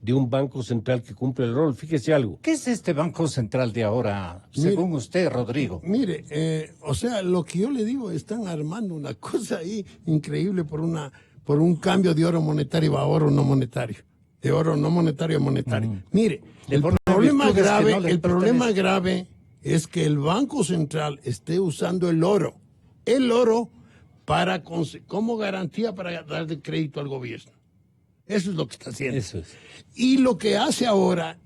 de un Banco Central que cumple el rol. Fíjese algo. ¿Qué es este Banco Central de ahora, Mire, según usted, Rodrigo? Mire, o sea, lo que yo le digo, están armando una cosa ahí increíble por un cambio de oro monetario a oro no monetario, de oro no monetario a monetario. Mire, Le el ponen problema virtudes que grave, no le el problema pertenecen. grave es que el Banco Central esté usando el oro para como garantía para darle crédito al gobierno. Eso es lo que está haciendo. Eso es. Y lo que hace ahora,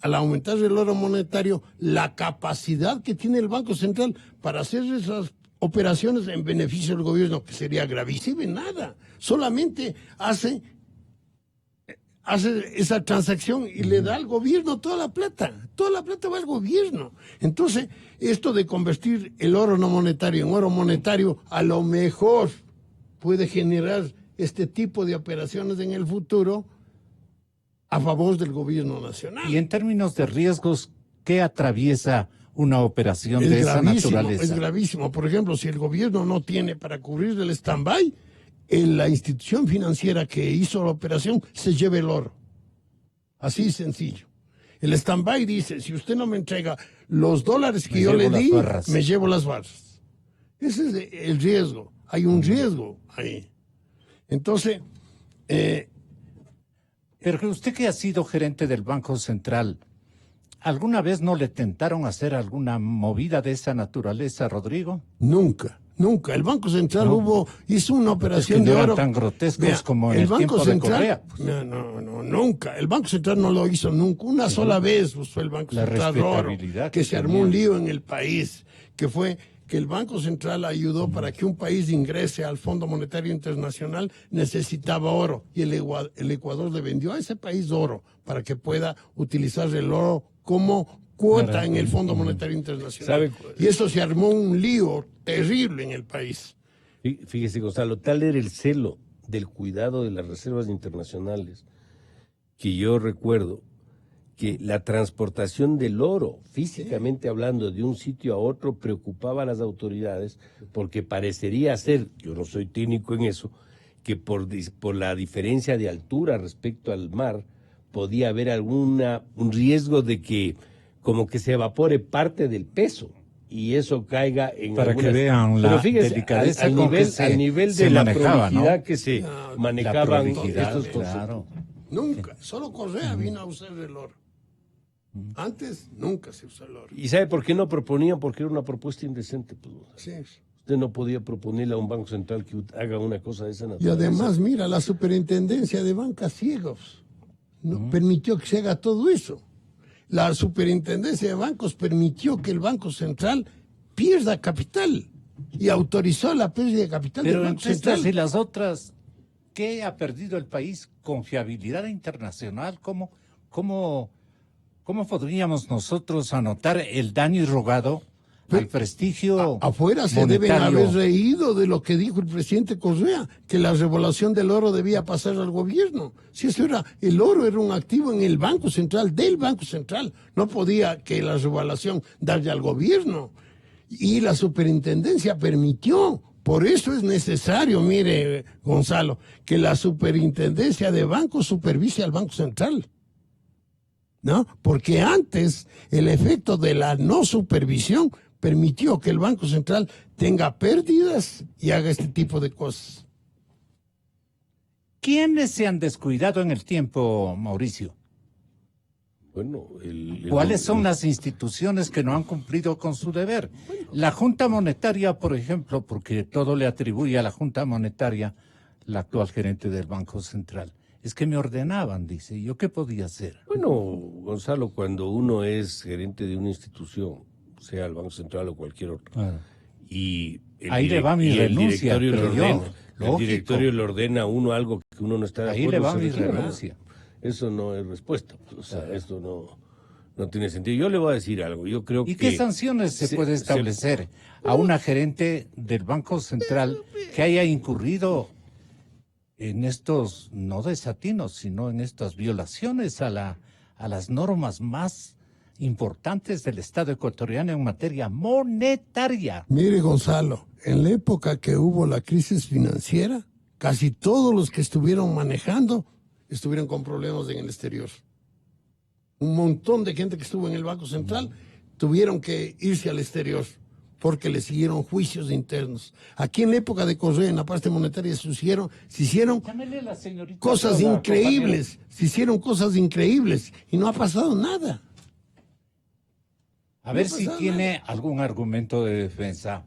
al aumentar el oro monetario, la capacidad que tiene el Banco Central para hacer esas operaciones en beneficio del gobierno, que sería gravísimo, nada. Solamente hace esa transacción y le da al gobierno toda la plata va al gobierno. Entonces, esto de convertir el oro no monetario en oro monetario, a lo mejor puede generar este tipo de operaciones en el futuro a favor del gobierno nacional. Y en términos de riesgos, ¿qué atraviesa una operación de esa naturaleza? Es gravísimo. Por ejemplo, si el gobierno no tiene para cubrir el stand-by, la institución financiera que hizo la operación se lleva el oro. Así sencillo. El stand-by dice, si usted no me entrega los dólares que yo le llevo di, las barras. me llevo las barras. Ese es el riesgo. Hay un riesgo ahí. Entonces, Pero usted que ha sido gerente del Banco Central, ¿alguna vez no le tentaron hacer alguna movida de esa naturaleza, Rodrigo? nunca. El Banco Central hizo una operación no de eran oro. tan grotescos Vea, como en el tiempo de Correa, pues. No, nunca. El Banco Central no lo hizo nunca. Una sola vez usó el Banco La Central oro, respetabilidad que que se armó tenía. un lío en el país, que fue que el Banco Central ayudó para que un país ingrese al Fondo Monetario Internacional, necesitaba oro. Y el Ecuador le vendió a ese país oro para que pueda utilizar el oro como cuota en el Fondo Monetario Internacional. Y eso se armó un lío terrible en el país. Fíjese, Gonzalo, tal era el celo del cuidado de las reservas internacionales que yo recuerdo que la transportación del oro, físicamente hablando, de un sitio a otro, preocupaba a las autoridades porque parecería ser, yo no soy técnico en eso, que por la diferencia de altura respecto al mar, podía haber un riesgo de que como que se evapore parte del peso y eso caiga en Para que vean la Pero fíjese, delicadeza al con que al nivel se de la manejaba, ¿no? prolijidad que se manejaban prolijidad, estos conceptos. claro. Nunca. Solo Correa vino a usar el oro. Antes nunca se usó el oro. ¿Y sabe por qué no proponían? Porque era una propuesta indecente. Pues. Sí. Usted no podía proponerle a un banco central que haga una cosa de esa Y naturaleza. además, mira, la superintendencia de bancas ciegos no permitió que se haga todo eso. La superintendencia de bancos permitió que el Banco Central pierda capital y autorizó la pérdida de capital Pero del Banco entre estas Central. y las otras, ¿qué ha perdido el país? ¿Confiabilidad internacional? ¿Cómo podríamos nosotros anotar el daño irrogado al prestigio Afuera se deben monetario? haber reído de lo que dijo el presidente Correa, que la revaluación del oro debía pasar al gobierno. Si eso era, el oro era un activo en el Banco Central, del Banco Central. No podía que la revaluación darle al gobierno. Y la superintendencia permitió. Por eso es necesario, mire, Gonzalo, que la superintendencia de bancos supervise al Banco Central. ¿No? Porque antes el efecto de la no supervisión permitió que el Banco Central tenga pérdidas y haga este tipo de cosas. ¿Quiénes se han descuidado en el tiempo, Mauricio? Bueno, ¿Cuáles son las instituciones que no han cumplido con su deber? La Junta Monetaria, por ejemplo, porque todo le atribuye a la Junta Monetaria, la actual gerente del Banco Central. Es que me ordenaban, dice. ¿Yo qué podía hacer? Bueno, Gonzalo, cuando uno es gerente de una institución, sea el Banco Central o cualquier otro, Claro. y Ahí le va mi renuncia, directorio le creo yo. ordena, el Lógico. directorio le ordena a uno algo que uno no está de Ahí acuerdo. le va se mi retira. renuncia. Eso no es respuesta. O sea, esto no tiene sentido. Yo le voy a decir algo. Yo creo ¿Y que... qué sanciones se puede establecer a una gerente del Banco Central que haya incurrido en estos, no desatinos, sino en estas violaciones a las normas más importantes del Estado ecuatoriano en materia monetaria? Mire, Gonzalo, en la época que hubo la crisis financiera, casi todos los que estuvieron manejando estuvieron con problemas en el exterior. Un montón de gente que estuvo en el Banco Central tuvieron que irse al exterior porque le siguieron juicios internos. Aquí en la época de Correa, en la parte monetaria, se hicieron Llámele a la señorita cosas Paula, increíbles, se hicieron cosas increíbles y no ha pasado nada. A ver No si pasa tiene algún argumento de defensa.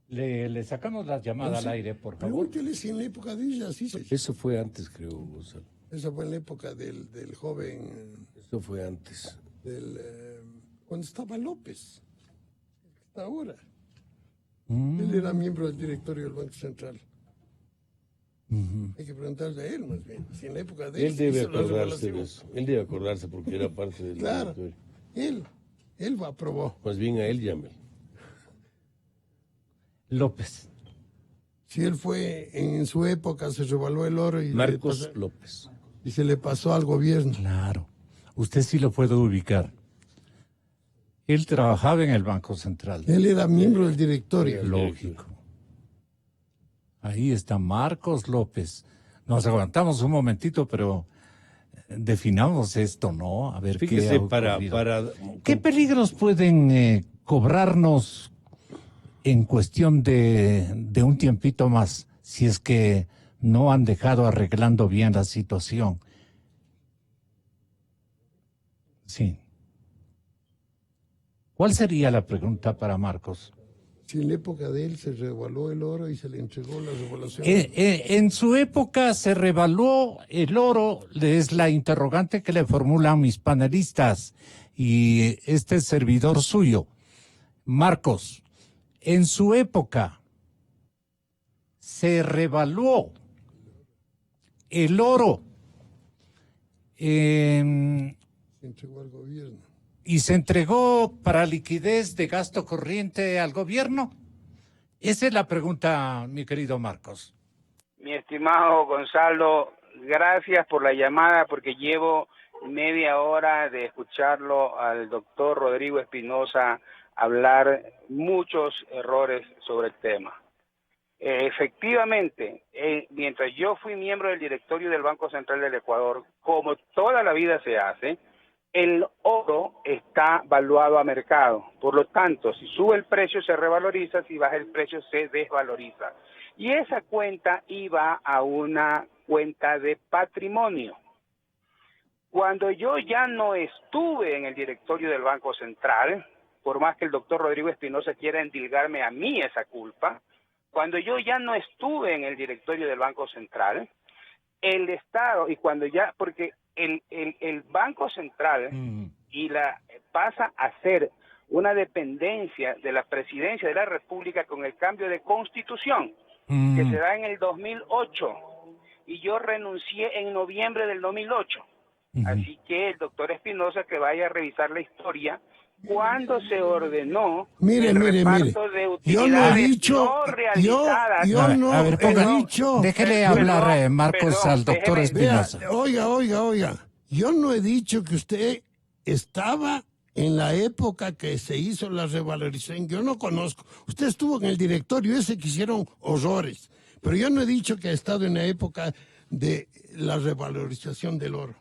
Le sacamos la llamada al aire, por favor. Pregúntele si en la época de ella sí se... Eso fue antes, creo, Gonzalo. Esa fue en la época del joven, Eso fue antes. cuando estaba López, hasta ahora. Él era miembro del directorio del Banco Central. Hay que preguntarle a él más bien, si en la época de él... Él debe hizo la acordarse de revelación. eso. Él debe acordarse porque era parte del Claro, directorio. él aprobó. Más bien a él llámelo. López. Si él fue, en su época se revaluó el oro y, Marcos López. y se le pasó al gobierno. Claro. Usted sí lo puede ubicar. Él trabajaba en el Banco Central. Él era miembro del directorio. Lógico. Ahí está Marcos López. Nos aguantamos un momentito, pero definamos esto, ¿no? A ver Fíjese, qué ha ocurrido. para ¿Qué peligros pueden cobrarnos en cuestión de un tiempito más, si es que no han dejado arreglando bien la situación? Sí. ¿Cuál sería la pregunta para Marcos? Si en la época de él se revaluó el oro y se le entregó la revaluación. En su época se revaluó el oro, es la interrogante que le formulan mis panelistas y este servidor suyo. Marcos, en su época se revaluó el oro Se entregó al gobierno. y se entregó para liquidez de gasto corriente al gobierno. Esa es la pregunta, mi querido Marcos. Mi estimado Gonzalo, gracias por la llamada porque llevo media hora de escucharlo al doctor Rodrigo Espinosa hablar muchos errores sobre el tema. Efectivamente, mientras yo fui miembro del directorio del Banco Central del Ecuador, como toda la vida se hace, el oro está valuado a mercado. Por lo tanto, si sube el precio se revaloriza, si baja el precio se desvaloriza. Y esa cuenta iba a una cuenta de patrimonio. Cuando yo ya no estuve en el directorio del Banco Central, por más que el doctor Rodrigo Espinosa quiera endilgarme a mí esa culpa, cuando yo ya no estuve en el directorio del Banco Central, el Estado, y cuando ya, porque el Banco Central pasa a ser una dependencia de la Presidencia de la República con el cambio de Constitución, que se da en el 2008, y yo renuncié en noviembre del 2008. Así que el doctor Espinosa que vaya a revisar la historia cuando se ordenó Mire, de utilidades yo no he dicho, no realizadas. yo no a ver, he dicho. Déjele hablar, Marcos, al doctor Espinosa. Vea, oiga, yo no he dicho que usted estaba en la época que se hizo la revalorización. Yo no conozco. Usted estuvo en el directorio ese que hicieron horrores, pero yo no he dicho que ha estado en la época de la revalorización del oro.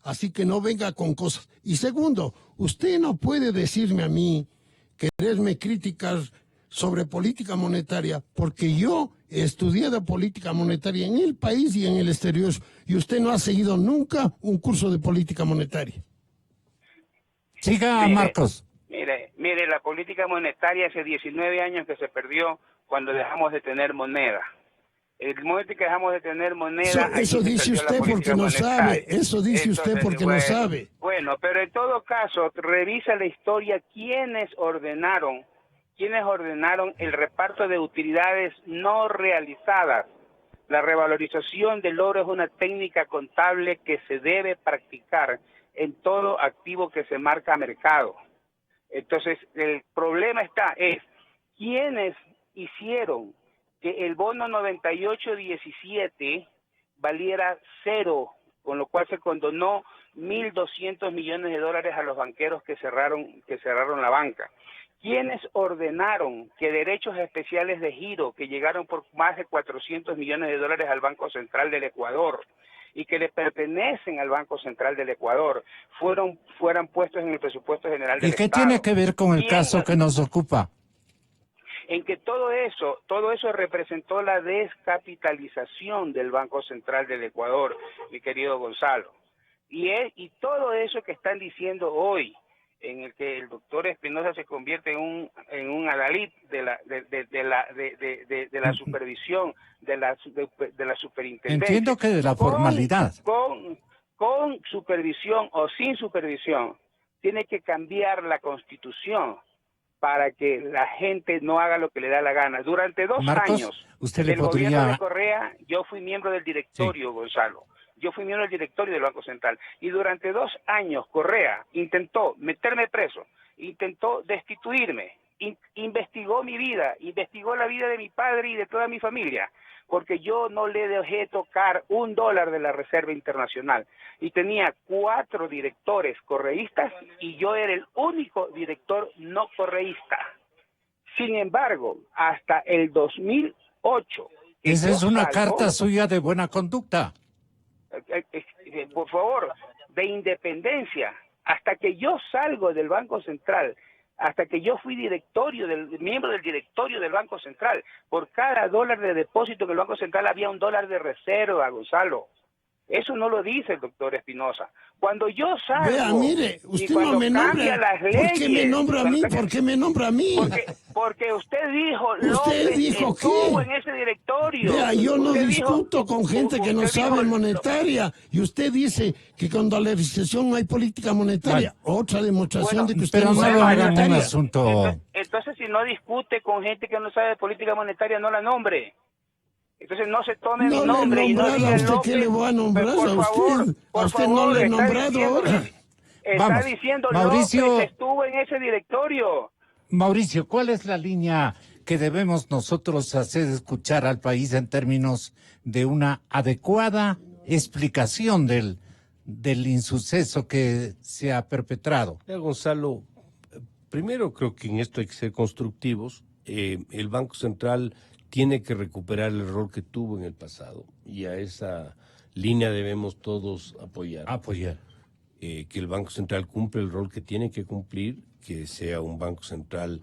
Así que no venga con cosas. Y segundo, usted no puede decirme a mí, quererme críticas sobre política monetaria, porque yo he estudiado política monetaria en el país y en el exterior, y usted no ha seguido nunca un curso de política monetaria. Siga, Marcos. Mire, la política monetaria hace 19 años que se perdió cuando dejamos de tener moneda. El momento que dejamos de tener moneda... Eso dice usted porque no sabe. Eso dice usted porque no sabe. Bueno, pero en todo caso, revisa la historia. ¿Quiénes ordenaron el reparto de utilidades no realizadas? La revalorización del oro es una técnica contable que se debe practicar en todo activo que se marca a mercado. Entonces, el problema es quiénes hicieron que el bono 9817 valiera cero, con lo cual se condonó $1.200 millones a los banqueros que cerraron la banca. ¿Quiénes ordenaron que derechos especiales de giro que llegaron por más de $400 millones al Banco Central del Ecuador y que le pertenecen al Banco Central del Ecuador fueran puestos en el presupuesto general del Estado? ¿Y qué tiene que ver con el caso que nos ocupa? En que todo eso representó la descapitalización del Banco Central del Ecuador, mi querido Gonzalo. Y todo eso que están diciendo hoy, en el que el doctor Espinosa se convierte en un adalid de la supervisión, de la superintendencia. Entiendo que de la formalidad. Con supervisión o sin supervisión, tiene que cambiar la Constitución para que la gente no haga lo que le da la gana. Durante 2 Marcos, años usted le del gobierno podría... de Correa, yo fui miembro del directorio, Gonzalo. Yo fui miembro del directorio del Banco Central. Y durante 2 años, Correa intentó meterme preso, intentó destituirme, investigó mi vida, investigó la vida de mi padre y de toda mi familia, porque yo no le dejé tocar $1 de la Reserva Internacional. Y tenía 4 directores correístas y yo era el único director no correísta. Sin embargo, hasta el 2008... Esa es una carta suya de buena conducta. Por favor, de independencia, hasta que yo salgo del Banco Central, hasta que yo fui miembro del directorio del Banco Central, por cada $1 de depósito en el Banco Central había $1 de reserva, Gonzalo. Eso no lo dice el doctor Espinosa. Cuando yo salgo... Vea, mire, usted no me nombra. Las leyes, ¿Por qué me nombra a mí? ¿Por qué me nombra a mí? Porque usted dijo... ¿Usted dijo qué? En ese directorio. Vea, yo no Usted discuto con gente que no sabe monetaria. Y usted dice que con dolarización no hay política monetaria. Otra demostración de que usted pero no sabe no lo hagan un monetaria. asunto... Entonces, si no discute con gente que no sabe de política monetaria, no la nombre. Entonces no se tome mi nombre y no diga ¿A usted qué le voy a nombrar a usted? A usted no le he nombrado ahora. Está diciendo Mauricio, López que estuvo en ese directorio. Mauricio, ¿cuál es la línea que debemos nosotros hacer escuchar al país en términos de una adecuada explicación del insuceso que se ha perpetrado? Gonzalo, primero creo que en esto hay que ser constructivos. El Banco Central tiene que recuperar el error que tuvo en el pasado y a esa línea debemos todos apoyar. Que el Banco Central cumpla el rol que tiene que cumplir, que sea un Banco Central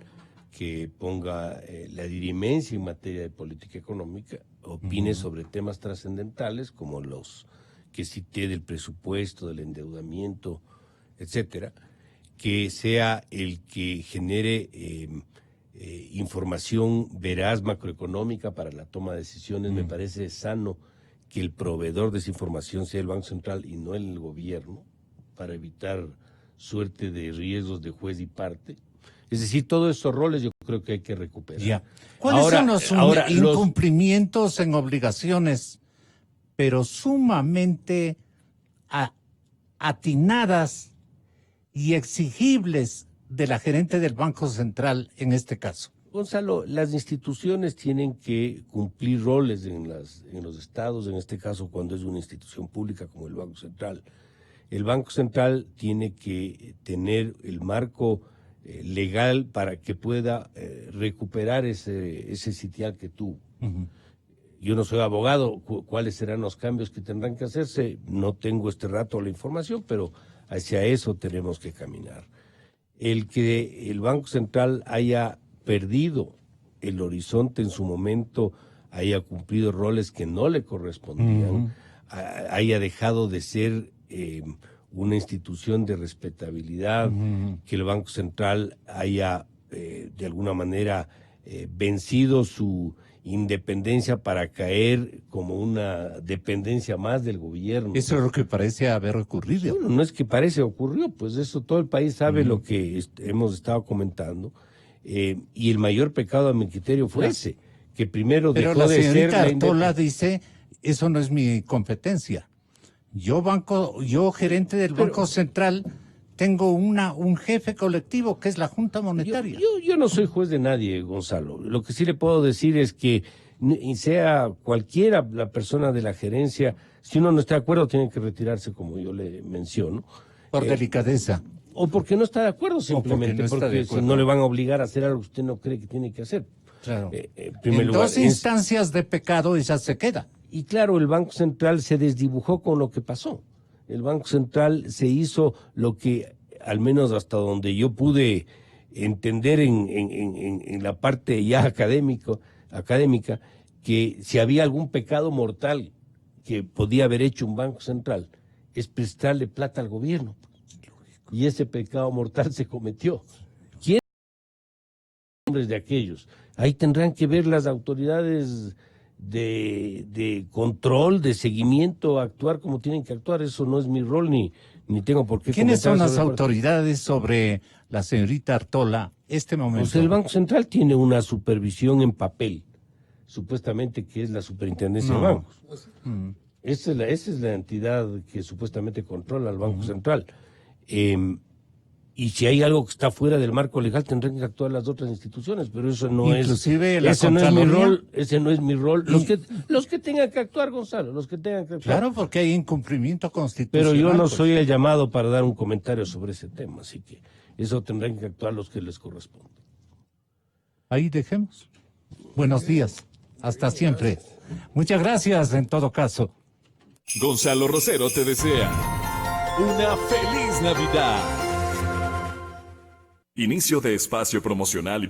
que ponga la dirimencia en materia de política económica, opine sobre temas trascendentales como los que cité del presupuesto, del endeudamiento, etcétera, que sea el que genere información veraz macroeconómica para la toma de decisiones. Me parece sano que el proveedor de esa información sea el Banco Central y no el gobierno, para evitar suerte de riesgos de juez y parte. Es decir, todos esos roles yo creo que hay que recuperar. Ya. ¿Cuáles son los incumplimientos en obligaciones, pero sumamente atinadas y exigibles de la gerente del Banco Central en este caso? Gonzalo, las instituciones tienen que cumplir roles en los estados, en este caso cuando es una institución pública como el Banco Central. El Banco Central tiene que tener el marco legal para que pueda recuperar ese sitial que tuvo. Uh-huh. Yo no soy abogado, cuáles serán los cambios que tendrán que hacerse, no tengo este rato la información, pero hacia eso tenemos que caminar. El que el Banco Central haya perdido el horizonte en su momento, haya cumplido roles que no le correspondían, haya dejado de ser una institución de respetabilidad, que el Banco Central haya de alguna manera vencido su independencia para caer como una dependencia más del gobierno. Eso es lo que parece haber ocurrido. Bueno, no es que parece ocurrió, pues eso todo el país sabe lo que hemos estado comentando. Y el mayor pecado a mi criterio fue ese, que primero pero dejó de ser... Pero la señorita Artola dice, eso no es mi competencia. Yo gerente del Banco Central, tengo un jefe colectivo que es la Junta Monetaria. Yo no soy juez de nadie, Gonzalo. Lo que sí le puedo decir es que sea cualquiera la persona de la gerencia, si uno no está de acuerdo tiene que retirarse, como yo le menciono. Por delicadeza. O porque no está de acuerdo simplemente, porque no le van a obligar a hacer algo que usted no cree que tiene que hacer. Claro. En dos instancias de pecado ella se queda. Y claro, el Banco Central se desdibujó con lo que pasó. El Banco Central se hizo lo que, al menos hasta donde yo pude entender en la parte ya académica, que si había algún pecado mortal que podía haber hecho un Banco Central, es prestarle plata al gobierno. Y ese pecado mortal se cometió. ¿Quién nombres de aquellos? Ahí tendrán que ver las autoridades de control, de seguimiento, actuar como tienen que actuar. Eso no es mi rol ni tengo por qué. ¿Quiénes son las autoridades sobre la señorita Artola este momento? Pues el Banco Central tiene una supervisión en papel, supuestamente que es la Superintendencia de Bancos. Esa es la entidad que supuestamente controla al Banco Central. Y si hay algo que está fuera del marco legal tendrán que actuar las otras instituciones, pero eso no inclusive ese no es mi rol, ese no es mi rol. Los que tengan que actuar, Gonzalo, los que tengan que actuar. Claro, porque hay incumplimiento constitucional. Pero yo no soy el llamado para dar un comentario sobre ese tema, así que eso tendrán que actuar los que les corresponde. Ahí dejemos. Buenos días. Hasta siempre. Muchas gracias en todo caso. Gonzalo Rosero te desea una feliz Navidad. Inicio de espacio promocional y